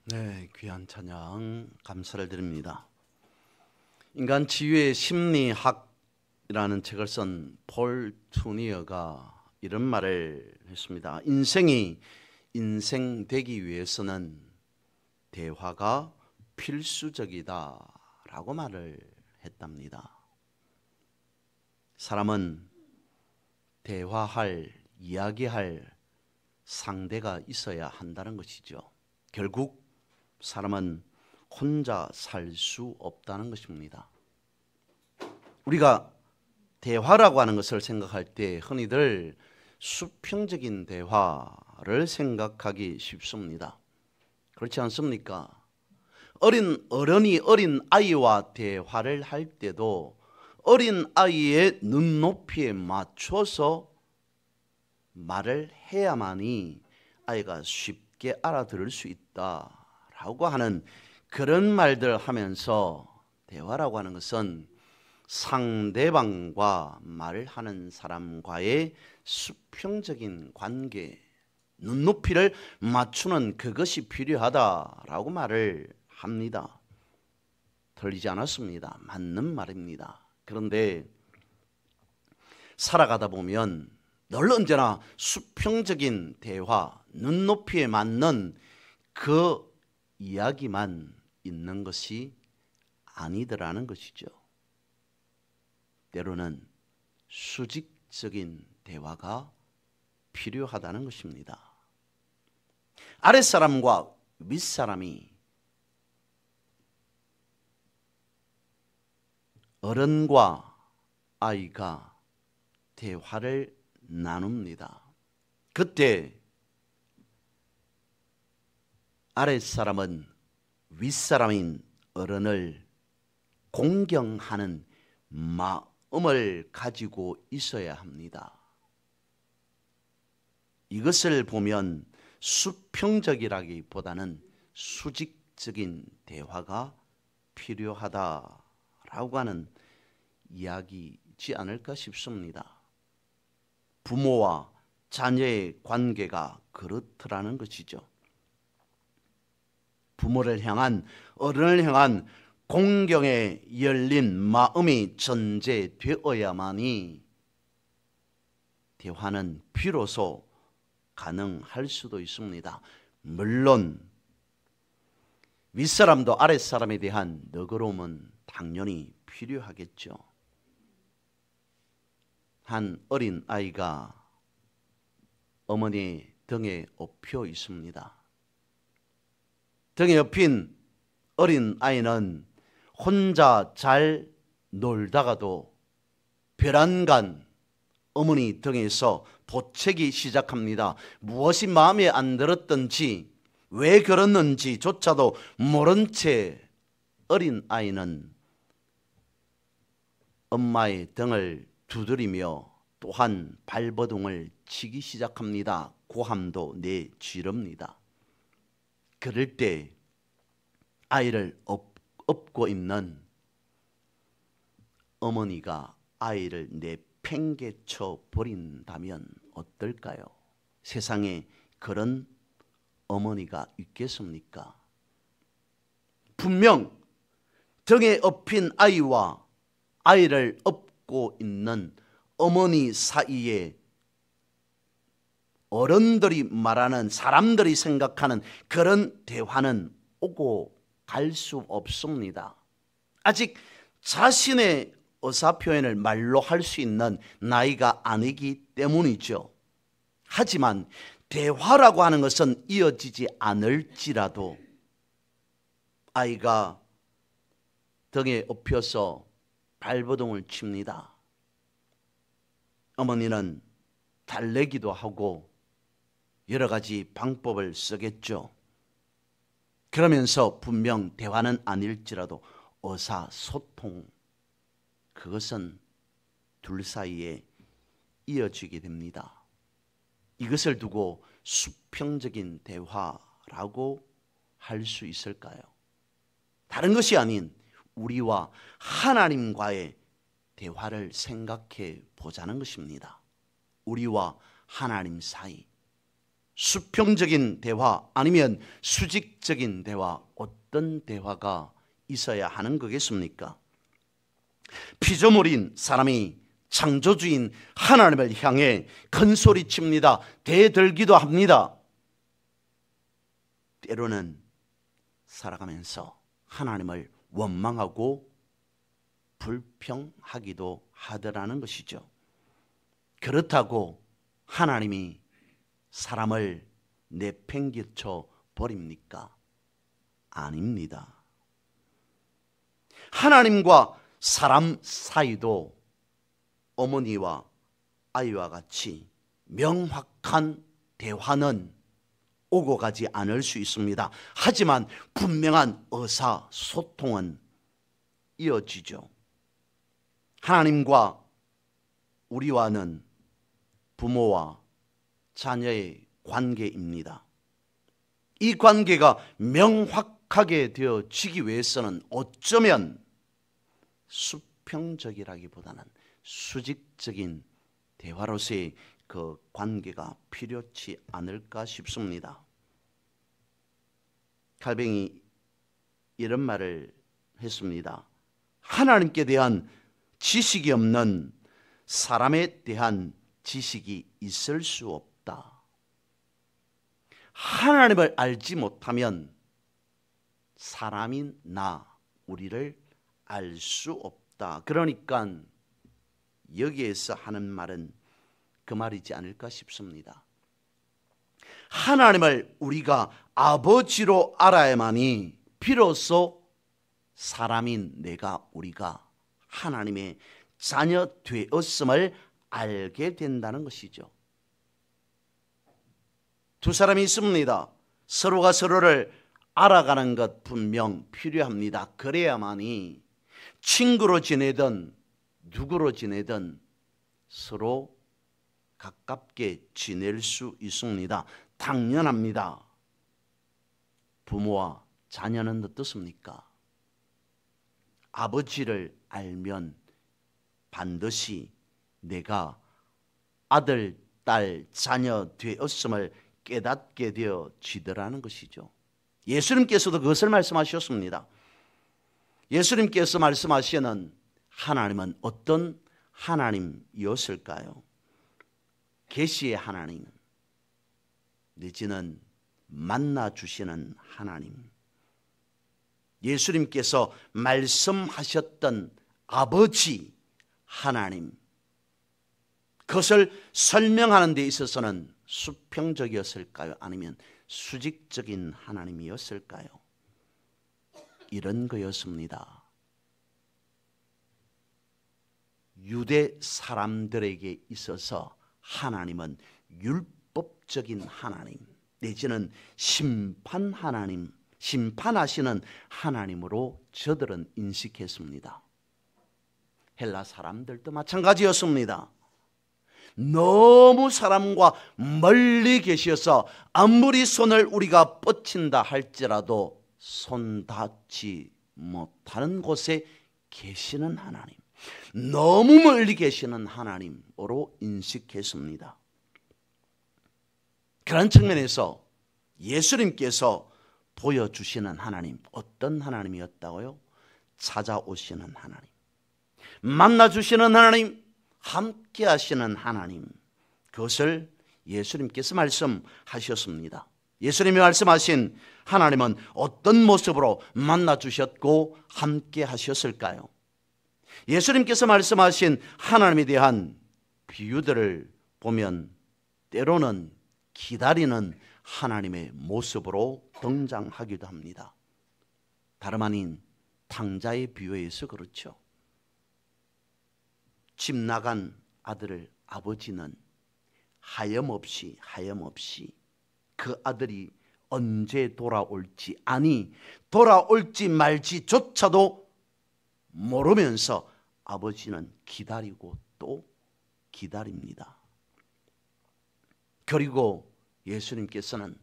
네, 귀한 찬양 감사를 드립니다. 인간 치유의 심리학이라는 책을 쓴 폴 투니어가 이런 말을 했습니다. 인생이 인생되기 위해서는 대화가 필수적이다라고 말을 했답니다. 사람은 대화할, 이야기할 상대가 있어야 한다는 것이죠. 결국 사람은 혼자 살 수 없다는 것입니다. 우리가 대화라고 하는 것을 생각할 때 흔히들 수평적인 대화를 생각하기 쉽습니다. 그렇지 않습니까? 어른이 어린 아이와 대화를 할 때도 어린 아이의 눈높이에 맞춰서 말을 해야만이 아이가 쉽게 알아들을 수 있다라고 하는 그런 말들 하면서 대화라고 하는 것은 상대방과 말을 하는 사람과의 수평적인 관계, 눈높이를 맞추는 그것이 필요하다라고 말을 합니다. 틀리지 않았습니다. 맞는 말입니다. 그런데 살아가다 보면 늘 언제나 수평적인 대화, 눈높이에 맞는 그 이야기만 있는 것이 아니더라는 것이죠. 때로는 수직적인 대화가 필요하다는 것입니다. 아랫사람과 윗사람이, 어른과 아이가 대화를 나눕니다. 그때 아랫사람은 윗사람인 어른을 공경하는 마음을 가지고 있어야 합니다. 이것을 보면 수평적이라기보다는 수직적인 대화가 필요하다라고 하는 이야기지 않을까 싶습니다. 부모와 자녀의 관계가 그렇더라는 것이죠. 부모를 향한, 어른을 향한 공경에 열린 마음이 전제되어야만이 대화는 비로소 가능할 수도 있습니다. 물론 윗사람도 아랫사람에 대한 너그러움은 당연히 필요하겠죠. 한 어린 아이가 어머니 등에 업혀 있습니다. 등에 업힌 어린 아이는 혼자 잘 놀다가도 별안간 어머니 등에서 보채기 시작합니다. 무엇이 마음에 안 들었던지, 왜 그랬는지 조차도 모른 채 어린 아이는 엄마의 등을 두드리며 또한 발버둥을 치기 시작합니다. 고함도 내지릅니다. 그럴 때 아이를 업고 있는 어머니가 아이를 내팽개쳐 버린다면 어떨까요? 세상에 그런 어머니가 있겠습니까? 분명 등에 업힌 아이와 아이를 업고 있는 어머니 사이에 어른들이 말하는, 사람들이 생각하는 그런 대화는 오고 갈 수 없습니다. 아직 자신의 의사표현을 말로 할 수 있는 나이가 아니기 때문이죠. 하지만 대화라고 하는 것은 이어지지 않을지라도 아이가 등에 업혀서 발버둥을 칩니다. 어머니는 달래기도 하고 여러 가지 방법을 쓰겠죠. 그러면서 분명 대화는 아닐지라도 의사소통, 그것은 둘 사이에 이어지게 됩니다. 이것을 두고 수평적인 대화라고 할 수 있을까요? 다른 것이 아닌 우리와 하나님과의 대화를 생각해 보자는 것입니다. 우리와 하나님 사이 수평적인 대화 아니면 수직적인 대화, 어떤 대화가 있어야 하는 거겠습니까? 피조물인 사람이 창조주인 하나님을 향해 큰 소리칩니다. 대들기도 합니다. 때로는 살아가면서 하나님을 원망하고 불평하기도 하더라는 것이죠. 그렇다고 하나님이 사람을 내팽개쳐 버립니까? 아닙니다. 하나님과 사람 사이도 어머니와 아이와 같이 명확한 대화는 오고 가지 않을 수 있습니다. 하지만 분명한 의사소통은 이어지죠. 하나님과 우리와는 부모와 자녀의 관계입니다. 이 관계가 명확하게 되어지기 위해서는 어쩌면 수평적이라기보다는 수직적인 대화로서의 그 관계가 필요치 않을까 싶습니다. 칼뱅이 이런 말을 했습니다. 하나님께 대한 지식이 없는 사람에 대한 지식이 있을 수 없다. 하나님을 알지 못하면 사람인 우리를 알 수 없다. 그러니까 여기에서 하는 말은 그 말이지 않을까 싶습니다. 하나님을 우리가 아버지로 알아야만이 비로소 사람인 우리가 하나님의 자녀 되었음을 알게 된다는 것이죠. 두 사람이 있습니다. 서로가 서로를 알아가는 것 분명 필요합니다. 그래야만이 친구로 지내든 누구로 지내든 서로 가깝게 지낼 수 있습니다. 당연합니다. 부모와 자녀는 어떻습니까? 아버지를 알면 반드시 내가 아들, 딸, 자녀 되었음을 깨닫게 되어지더라는 것이죠. 예수님께서도 그것을 말씀하셨습니다. 예수님께서 말씀하시는 하나님은 어떤 하나님이었을까요? 계시의 하나님, 내지는 만나 주시는 하나님, 예수님께서 말씀하셨던 아버지 하나님, 그것을 설명하는 데 있어서는 수평적이었을까요? 아니면 수직적인 하나님이었을까요? 이런 거였습니다. 유대 사람들에게 있어서 하나님은 율법적인 하나님, 내지는 심판 하나님, 심판하시는 하나님으로 저들은 인식했습니다. 헬라 사람들도 마찬가지였습니다. 너무 사람과 멀리 계셔서 아무리 손을 우리가 뻗친다 할지라도 손 닿지 못하는 곳에 계시는 하나님, 너무 멀리 계시는 하나님으로 인식했습니다. 그런 측면에서 예수님께서 보여주시는 하나님, 어떤 하나님이었다고요? 찾아오시는 하나님, 만나주시는 하나님, 함께 하시는 하나님, 그것을 예수님께서 말씀하셨습니다. 예수님이 말씀하신 하나님은 어떤 모습으로 만나주셨고 함께 하셨을까요? 예수님께서 말씀하신 하나님에 대한 비유들을 보면 때로는 기다리는 하나님의 모습으로 등장하기도 합니다. 다름 아닌 탕자의 비유에서 그렇죠. 집 나간 아들을 아버지는 하염없이 그 아들이 언제 돌아올지, 아니 돌아올지 말지조차도 모르면서 아버지는 기다리고 또 기다립니다. 그리고 예수님께서는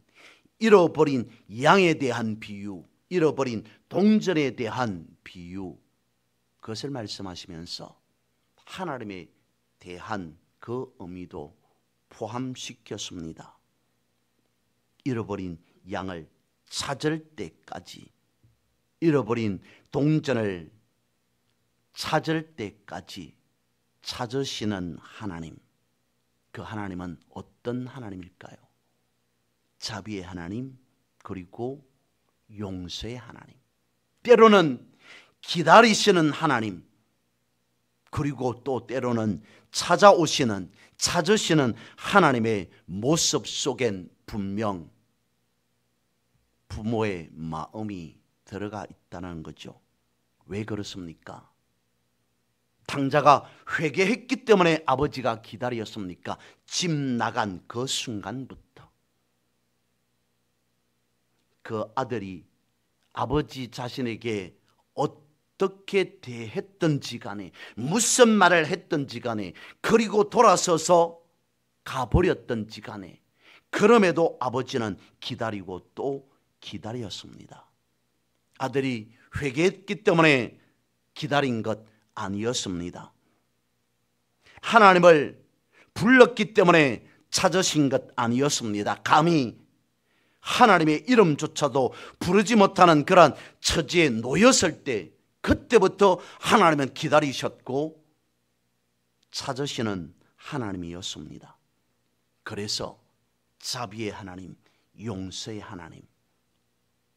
잃어버린 양에 대한 비유, 잃어버린 동전에 대한 비유, 그것을 말씀하시면서 하나님에 대한 그 의미도 포함시켰습니다. 잃어버린 양을 찾을 때까지, 잃어버린 동전을 찾을 때까지 찾으시는 하나님, 그 하나님은 어떤 하나님일까요? 자비의 하나님, 그리고 용서의 하나님, 때로는 기다리시는 하나님, 그리고 또 때로는 찾아오시는, 찾으시는 하나님의 모습 속엔 분명 부모의 마음이 들어가 있다는 거죠. 왜 그렇습니까? 탕자가 회개했기 때문에 아버지가 기다렸습니까? 집 나간 그 순간부터 그 아들이 아버지 자신에게 어떻게 대했던지 간에, 무슨 말을 했던지 간에, 그리고 돌아서서 가버렸던지 간에, 그럼에도 아버지는 기다리고 또 기다렸습니다. 아들이 회개했기 때문에 기다린 것 아니었습니다. 하나님을 불렀기 때문에 찾으신 것 아니었습니다. 감히 하나님의 이름조차도 부르지 못하는 그런 처지에 놓였을 때, 그때부터 하나님은 기다리셨고 찾으시는 하나님이었습니다. 그래서 자비의 하나님, 용서의 하나님,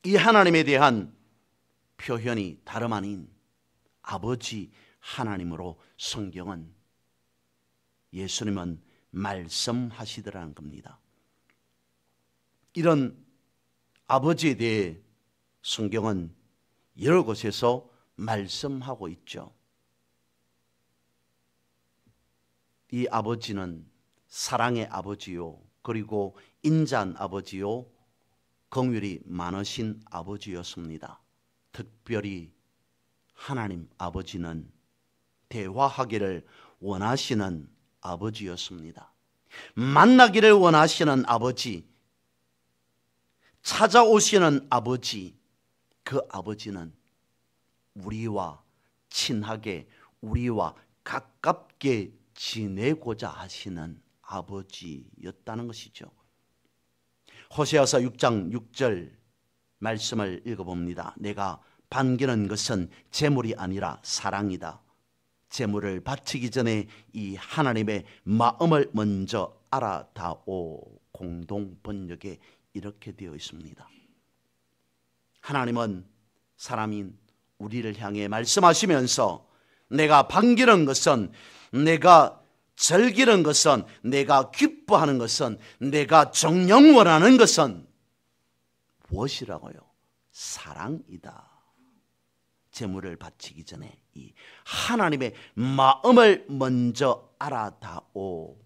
이 하나님에 대한 표현이 다름 아닌 아버지 하나님으로 성경은, 예수님은 말씀하시더라는 겁니다. 이런 아버지에 대해 성경은 여러 곳에서 말씀하고 있죠. 이 아버지는 사랑의 아버지요, 그리고 인자한 아버지요, 긍휼이 많으신 아버지였습니다. 특별히 하나님 아버지는 대화하기를 원하시는 아버지였습니다. 만나기를 원하시는 아버지, 찾아오시는 아버지, 그 아버지는 우리와 친하게, 우리와 가깝게 지내고자 하시는 아버지였다는 것이죠. 호세아서 6장 6절 말씀을 읽어봅니다. 내가 반기는 것은 재물이 아니라 사랑이다. 재물을 바치기 전에 이 하나님의 마음을 먼저 알아다오. 공동 번역에 이렇게 되어 있습니다. 하나님은 사람인 우리를 향해 말씀하시면서, 내가 반기는 것은, 내가 즐기는 것은, 내가 기뻐하는 것은, 내가 정녕 원하는 것은 무엇이라고요? 사랑이다. 재물을 바치기 전에 이 하나님의 마음을 먼저 알아다오.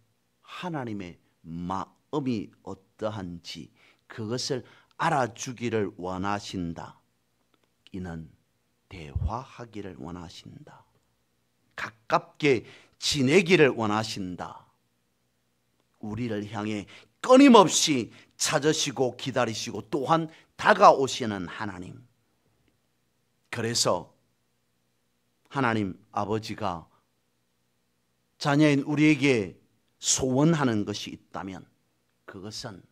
하나님의 마음이 어떠한지 그것을 알아주기를 원하신다. 이는 대화하기를 원하신다. 가깝게 지내기를 원하신다. 우리를 향해 끊임없이 찾으시고 기다리시고 또한 다가오시는 하나님. 그래서 하나님 아버지가 자녀인 우리에게 소원하는 것이 있다면 그것은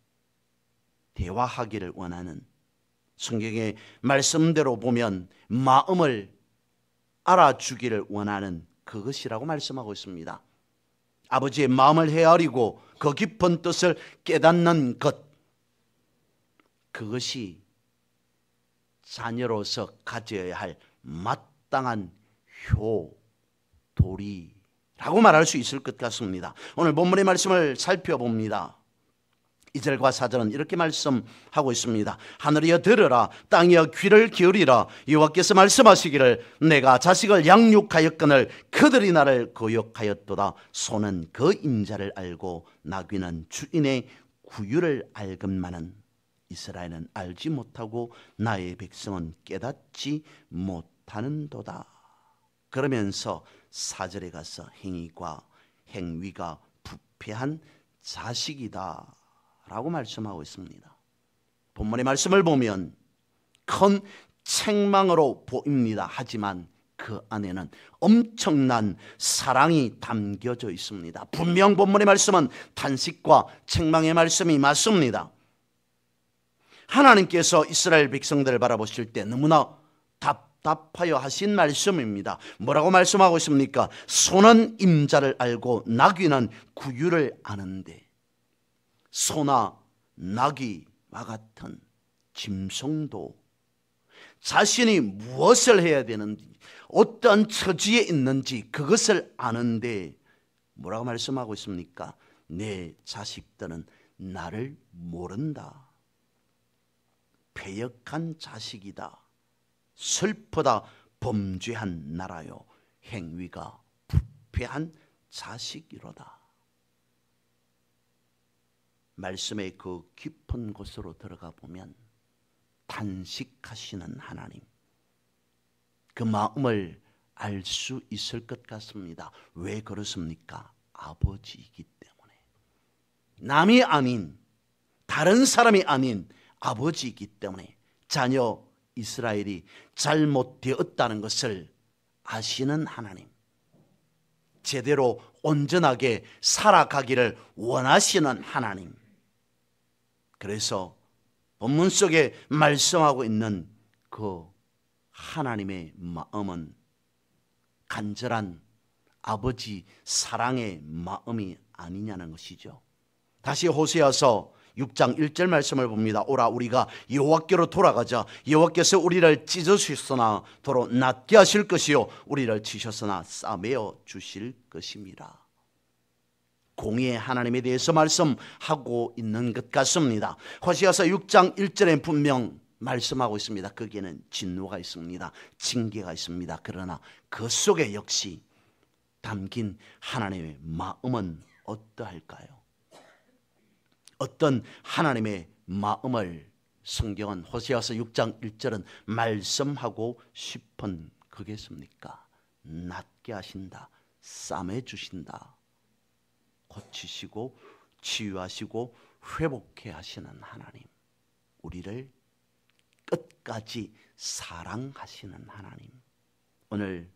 대화하기를 원하는, 성경의 말씀대로 보면 마음을 알아주기를 원하는 그것이라고 말씀하고 있습니다. 아버지의 마음을 헤아리고 그 깊은 뜻을 깨닫는 것, 그것이 자녀로서 가져야 할 마땅한 효도리라고 말할 수 있을 것 같습니다. 오늘 본문의 말씀을 살펴봅니다. 2절과 4절은 이렇게 말씀하고 있습니다. 하늘이여 들으라, 땅이여 귀를 기울이라. 여호와께서 말씀하시기를 내가 자식을 양육하였거늘 그들이 나를 거역하였도다. 소는 그 인자를 알고 나귀는 주인의 구유를 알건만은 이스라엘은 알지 못하고 나의 백성은 깨닫지 못하는도다. 그러면서 4절에 가서 행위가 부패한 자식이다 라고 말씀하고 있습니다. 본문의 말씀을 보면 큰 책망으로 보입니다. 하지만 그 안에는 엄청난 사랑이 담겨져 있습니다. 분명 본문의 말씀은 탄식과 책망의 말씀이 맞습니다. 하나님께서 이스라엘 백성들을 바라보실 때 너무나 답답하여 하신 말씀입니다. 뭐라고 말씀하고 있습니까? 소는 임자를 알고 나귀는 구유를 아는데, 소나 나귀와 같은 짐승도 자신이 무엇을 해야 되는지, 어떤 처지에 있는지 그것을 아는데 뭐라고 말씀하고 있습니까? 내 자식들은 나를 모른다. 패역한 자식이다. 슬프다. 범죄한 나라요. 행위가 부패한 자식이로다. 말씀의 그 깊은 곳으로 들어가 보면 탄식하시는 하나님, 그 마음을 알 수 있을 것 같습니다. 왜 그렇습니까? 아버지이기 때문에. 남이 아닌, 다른 사람이 아닌 아버지이기 때문에 자녀 이스라엘이 잘못되었다는 것을 아시는 하나님, 제대로 온전하게 살아가기를 원하시는 하나님. 그래서 본문 속에 말씀하고 있는 그 하나님의 마음은 간절한 아버지 사랑의 마음이 아니냐는 것이죠. 다시 호세아서 6장 1절 말씀을 봅니다. 오라 우리가 여호와께로 돌아가자. 여호와께서 우리를 찢으셨으나 도로 낫게 하실 것이요 우리를 치셨으나 싸매어 주실 것입니다. 공의의 하나님에 대해서 말씀하고 있는 것 같습니다. 호세아서 6장 1절에 분명 말씀하고 있습니다. 거기에는 진노가 있습니다. 징계가 있습니다. 그러나 그 속에 역시 담긴 하나님의 마음은 어떠할까요? 어떤 하나님의 마음을 성경은 호세아서 6장 1절은 말씀하고 싶은 그겠습니까? 낫게 하신다. 싸매 주신다. 고치시고 치유하시고 회복해 하시는 하나님, 우리를 끝까지 사랑하시는 하나님. 오늘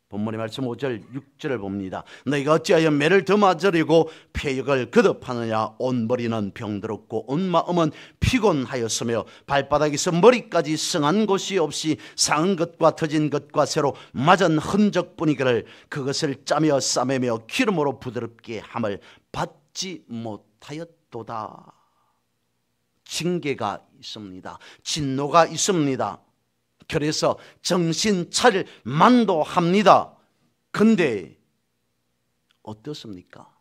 본문의 말씀 5절 6절을 봅니다. 너희가 어찌하여 매를 더 맞으려고 폐역을 거듭하느냐. 온 머리는 병들었고 온 마음은 피곤하였으며 발바닥에서 머리까지 성한 곳이 없이 상한 것과 터진 것과 새로 맞은 흔적뿐이거늘 그것을 짜며 싸매며 기름으로 부드럽게 함을 받지 못하였도다. 징계가 있습니다. 진노가 있습니다. 그래서 정신 차릴 만도 합니다. 근데 어떻습니까?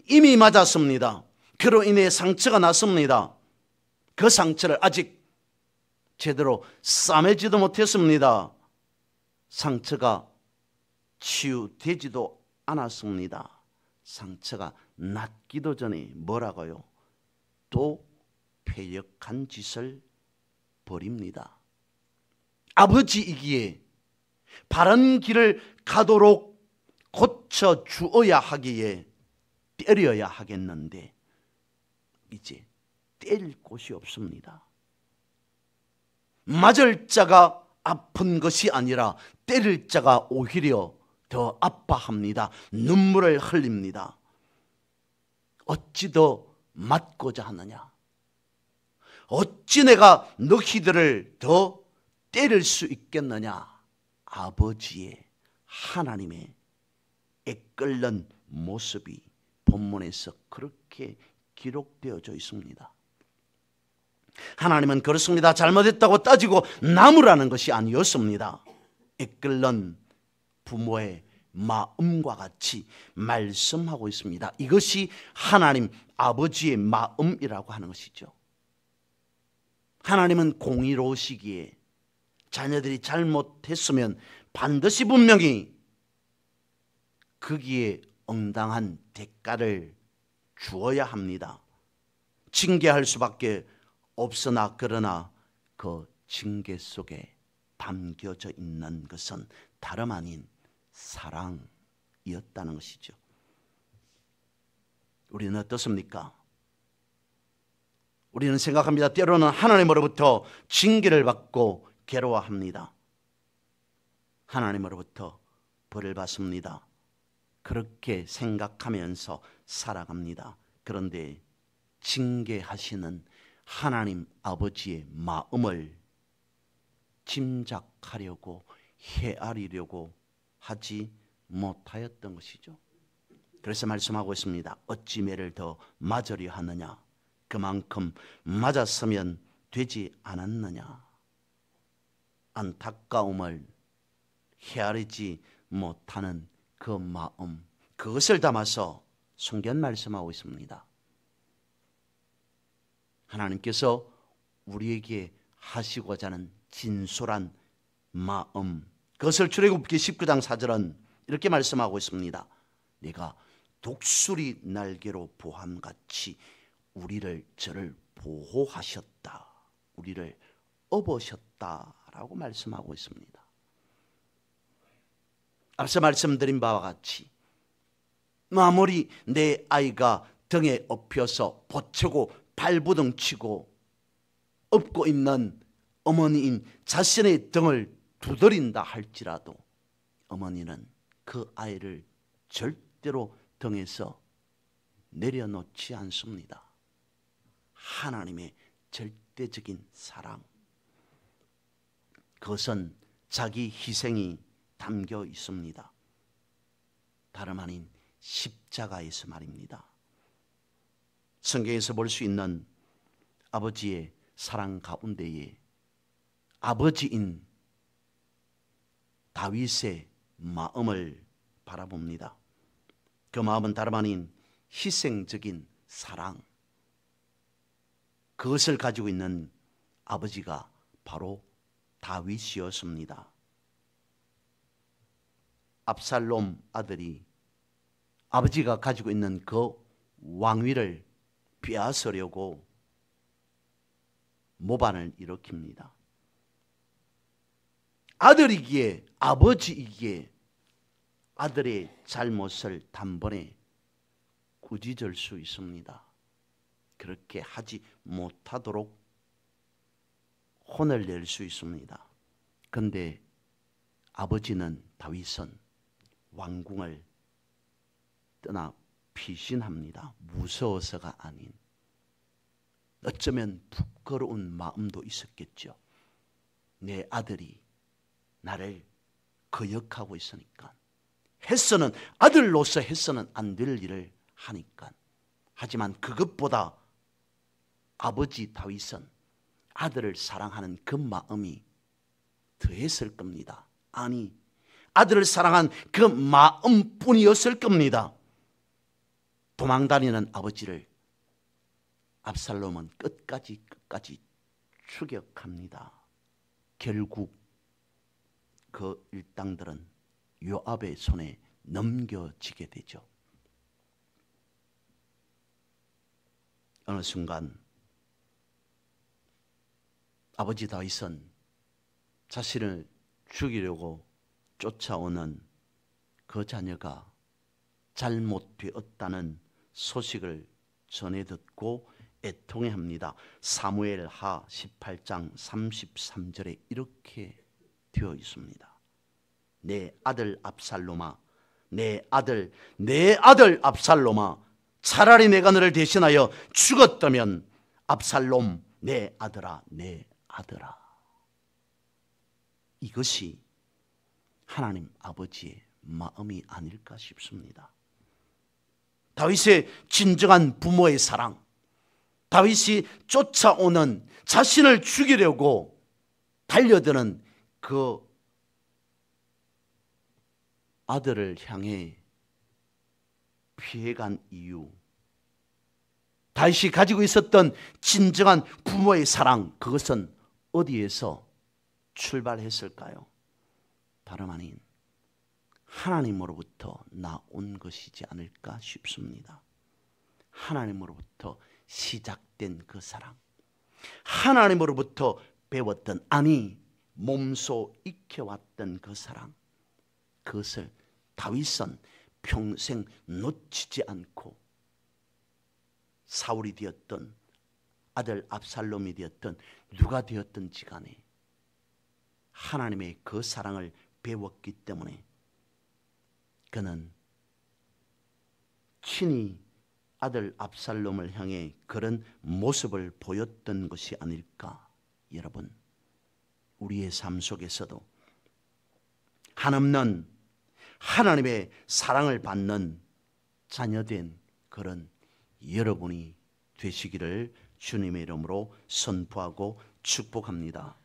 이미 맞았습니다. 그로 인해 상처가 났습니다. 그 상처를 아직 제대로 싸매지도 못했습니다. 상처가 치유되지도 않았습니다. 상처가 낫기도 전에 뭐라고요? 또 패역한 짓을 벌입니다. 아버지이기에 바른 길을 가도록 고쳐 주어야 하기에 때려야 하겠는데 이제 때릴 곳이 없습니다. 맞을 자가 아픈 것이 아니라 때릴 자가 오히려 더 아파합니다. 눈물을 흘립니다. 어찌 더 맞고자 하느냐? 어찌 내가 너희들을 더 때릴 수 있겠느냐? 아버지의 하나님의 애끓는 모습이 본문에서 그렇게 기록되어져 있습니다. 하나님은 그렇습니다. 잘못했다고 따지고 나무라는 것이 아니었습니다. 애끓는 부모의 마음과 같이 말씀하고 있습니다. 이것이 하나님 아버지의 마음이라고 하는 것이죠. 하나님은 공의로우시기에 자녀들이 잘못했으면 반드시 분명히 거기에 응당한 대가를 주어야 합니다. 징계할 수밖에 없으나 그러나 그 징계 속에 담겨져 있는 것은 다름 아닌 사랑이었다는 것이죠. 우리는 어떻습니까? 우리는 생각합니다. 때로는 하나님으로부터 징계를 받고 괴로워합니다. 하나님으로부터 벌을 받습니다. 그렇게 생각하면서 살아갑니다. 그런데 징계하시는 하나님 아버지의 마음을 짐작하려고 헤아리려고 하지 못하였던 것이죠. 그래서 말씀하고 있습니다. 어찌 매를 더 맞으려 하느냐, 그만큼 맞았으면 되지 않았느냐. 안타까움을 헤아리지 못하는 그 마음, 그것을 담아서 성경 말씀하고 있습니다. 하나님께서 우리에게 하시고자 하는 진솔한 마음, 그것을 출애굽기 19장 4절은 이렇게 말씀하고 있습니다. 내가 독수리 날개로 보함같이 저를 보호하셨다, 우리를 업으셨다라고 말씀하고 있습니다. 앞서 말씀드린 바와 같이 아무리 내 아이가 등에 엎혀서 보채고 발부둥치고 업고 있는 어머니인 자신의 등을 두드린다 할지라도 어머니는 그 아이를 절대로 등에서 내려놓지 않습니다. 하나님의 절대적인 사랑, 그것은 자기 희생이 담겨 있습니다. 다름 아닌 십자가에서 말입니다. 성경에서 볼 수 있는 아버지의 사랑 가운데에 아버지인 다윗의 마음을 바라봅니다. 그 마음은 다름 아닌 희생적인 사랑, 그것을 가지고 있는 아버지가 바로 다윗이었습니다. 압살롬 아들이 아버지가 가지고 있는 그 왕위를 빼앗으려고 모반을 일으킵니다. 아들이기에, 아버지이기에 아들의 잘못을 단번에 꾸짖을 수 있습니다. 그렇게 하지 못하도록 혼을 낼 수 있습니다. 그런데 아버지는, 다윗은 왕궁을 떠나 피신합니다. 무서워서가 아닌, 어쩌면 부끄러운 마음도 있었겠죠. 내 아들이 나를 거역하고 있으니까, 해서는 아들로서 해서는 안 될 일을 하니까. 하지만 그것보다 아버지 다윗은 아들을 사랑하는 그 마음이 더했을 겁니다. 아니, 아들을 사랑한 그 마음뿐이었을 겁니다. 도망다니는 아버지를 압살롬은 끝까지 추격합니다. 결국 그 일당들은 요압의 손에 넘겨지게 되죠. 어느 순간 아버지 다윗은 자신을 죽이려고 쫓아오는 그 자녀가 잘못되었다는 소식을 전해 듣고 애통해합니다. 사무엘하 18장 33절에 이렇게 되어 있습니다. 내 아들 압살롬아, 내 아들 압살롬아, 차라리 내가 너를 대신하여 죽었다면 압살롬 내 아들아, 내 아들아. 이것이 하나님 아버지의 마음이 아닐까 싶습니다. 다윗의 진정한 부모의 사랑, 다윗이 쫓아오는 자신을 죽이려고 달려드는 그 아들을 향해 피해간 이유, 다윗이 가지고 있었던 진정한 부모의 사랑, 그것은 어디에서 출발했을까요? 다름 아닌 하나님으로부터 나온 것이지 않을까 싶습니다. 하나님으로부터 시작된 그 사랑, 하나님으로부터 배웠던, 아니 몸소 익혀왔던 그 사랑, 그것을 다윗은 평생 놓치지 않고 사울이 되었던, 아들 압살롬이 되었던, 누가 되었든지 간에 하나님의 그 사랑을 배웠기 때문에 그는 친히 아들 압살롬을 향해 그런 모습을 보였던 것이 아닐까. 여러분, 우리의 삶 속에서도 한없는 하나님의 사랑을 받는 자녀된 그런 여러분이 되시기를 주님의 이름으로 선포하고 축복합니다.